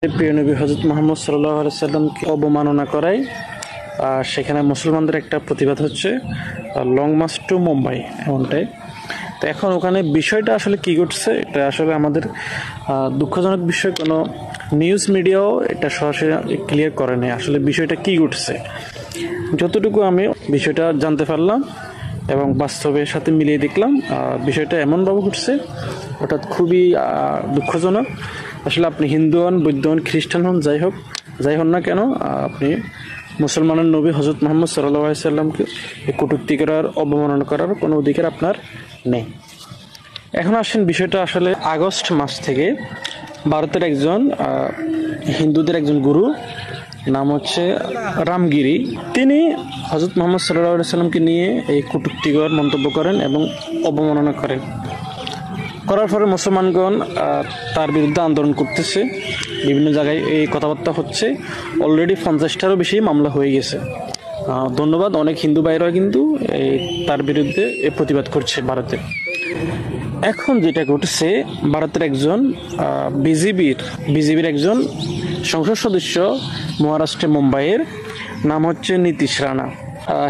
প্রিয় নবী হযরত মুহাম্মদ সাল্লাল্লাহু আলাইহি সাল্লামকে অবমাননা করায় সেখানে মুসলমানদের একটা প্রতিবাদ হচ্ছে লং মার্চ টু মুম্বাই এমনটাই। তো এখন ওখানে বিষয়টা আসলে কী ঘটছে এটা আসলে আমাদের দুঃখজনক বিষয়, কোনো নিউজ মিডিয়াও এটা সরাসরি ক্লিয়ার করে নেই আসলে বিষয়টা কী ঘটছে। যতটুকু আমি বিষয়টা জানতে পারলাম এবং বাস্তবের সাথে মিলিয়ে দেখলাম বিষয়টা এমনভাবে ঘটছে, অর্থাৎ খুবই দুঃখজনক। আসলে আপনি হিন্দু হন, বৌদ্ধ হন, খ্রিস্টান হন, যাই হন না কেন, আপনি মুসলমানের নবী হযরত মুহাম্মদ সাল্লাল্লাহু আলাইহি সাল্লামকে কটূক্তি করার, অবমাননা করার কোনো অধিকার আপনার নেই। এখন আসেন বিষয়টা আসলে আগস্ট মাস থেকে ভারতের একজন হিন্দুদের একজন গুরু, নাম হচ্ছে রামগিরি, তিনি হযরত মুহাম্মদ সাল্লাল্লাহু আলাইহি সাল্লামকে নিয়ে এই কটূক্তিকর মন্তব্য করেন এবং অবমাননা করার পরে মুসলমানগণ তার বিরুদ্ধে আন্দোলন করতেছে, বিভিন্ন জায়গায় এই কথাবার্তা হচ্ছে। অলরেডি 50টারও বেশি মামলা হয়ে গেছে। ধন্যবাদ, অনেক হিন্দু ভাইরা কিন্তু তার বিরুদ্ধে প্রতিবাদ করছে ভারতে। এখন যেটা ঘটেছে, ভারতের একজন বিজেপির একজন সংসদ সদস্য মহারাষ্ট্রে মুম্বাইয়ের, নাম হচ্ছে নীতিশ রানা,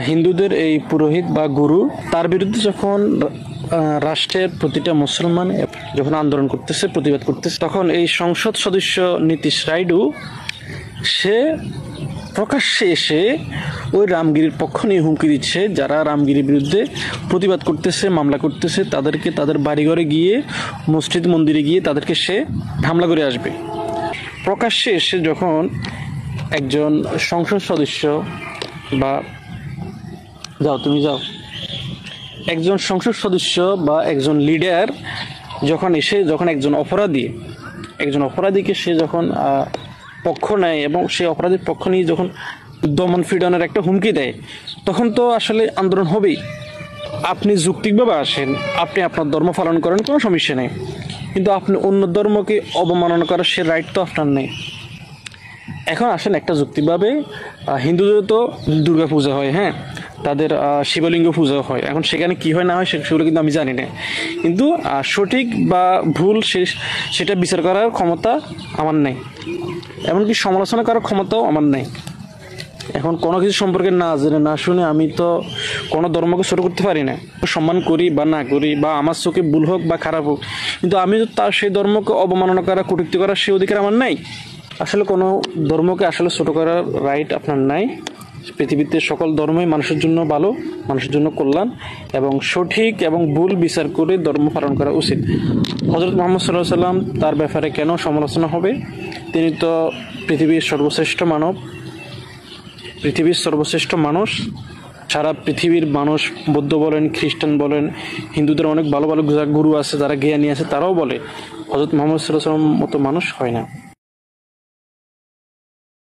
হিন্দুদের এই পুরোহিত বা গুরু, তার বিরুদ্ধে যখন রাষ্ট্রের প্রতিটা মুসলমান যখন আন্দোলন করতেছে, প্রতিবাদ করতেছে, তখন এই সংসদ সদস্য নীতিশ রাইডু সে প্রকাশ্যে এসে ওই রামগিরির পক্ষ নিয়ে হুমকি দিচ্ছে, যারা রামগিরির বিরুদ্ধে প্রতিবাদ করতেছে, মামলা করতেছে, তাদেরকে তাদের বাড়িঘরে গিয়ে, মসজিদ মন্দিরে গিয়ে তাদেরকে সে হামলা করে আসবে। প্রকাশ্যে এসে যখন একজন সংসদ সদস্য বা একজন সংসদ সদস্য বা একজন লিডার যখন একজন অপরাধীকে সে যখন পক্ষ নেয় এবং সেই অপরাধীর পক্ষ নিয়ে যখন দমন পীড়নের একটা হুমকি দেয়, তখন তো আসলে আন্দোলন হবেই। আপনি যৌক্তিকভাবে আসেন, আপনি আপনার ধর্ম পালন করেন, কোনো সমস্যা নেই, কিন্তু আপনি অন্য ধর্মকে অবমাননা করার সে রাইট তো আপনার নেই। এখন আসেন একটা যৌক্তিকভাবে, হিন্দুদের তো দুর্গা পূজা হয়, হ্যাঁ, তাদের শিবলিঙ্গ পূজা হয়। এখন সেখানে কি হয় না হয় সেগুলো কিন্তু আমি জানি না, কিন্তু সঠিক বা ভুল সেটা বিচার করার ক্ষমতা আমার নেই, এমনকি সমালোচনা করার ক্ষমতাও আমার নেই। এখন কোনো কিছু সম্পর্কে না জেনে না শুনে আমি তো কোনো ধর্মকে ছোট করতে পারি না। সম্মান করি বা না করি, বা আমার চোখে ভুল হোক বা খারাপ হোক, কিন্তু আমি তো তার সেই ধর্মকে অবমাননা করা, কটূক্তি করার সেই অধিকার আমার নাই। আসলে কোনো ধর্মকে আসলে ছোট করার রাইট আপনার নাই। পৃথিবীতে সকল ধর্মই মানুষের জন্য ভালো, মানুষের জন্য কল্যাণ, এবং সঠিক এবং ভুল বিচার করে ধর্ম পালন করা উচিত। হযরত মুহাম্মদ সাল্লাল্লাহু আলাইহি সাল্লাম, তার ব্যাপারে কেন সমালোচনা হবে? তিনি তো পৃথিবীর সর্বশ্রেষ্ঠ মানুষ। সারা পৃথিবীর মানুষ, বৌদ্ধ বলেন, খ্রিস্টান বলেন, হিন্দুদের অনেক ভালো ভালো গুরু আছে, যারা জ্ঞানী আছে, তারাও বলে হযরত মুহাম্মদ সাল্লাল্লাহু আলাইহি সাল্লাম মতো মানুষ হয় না।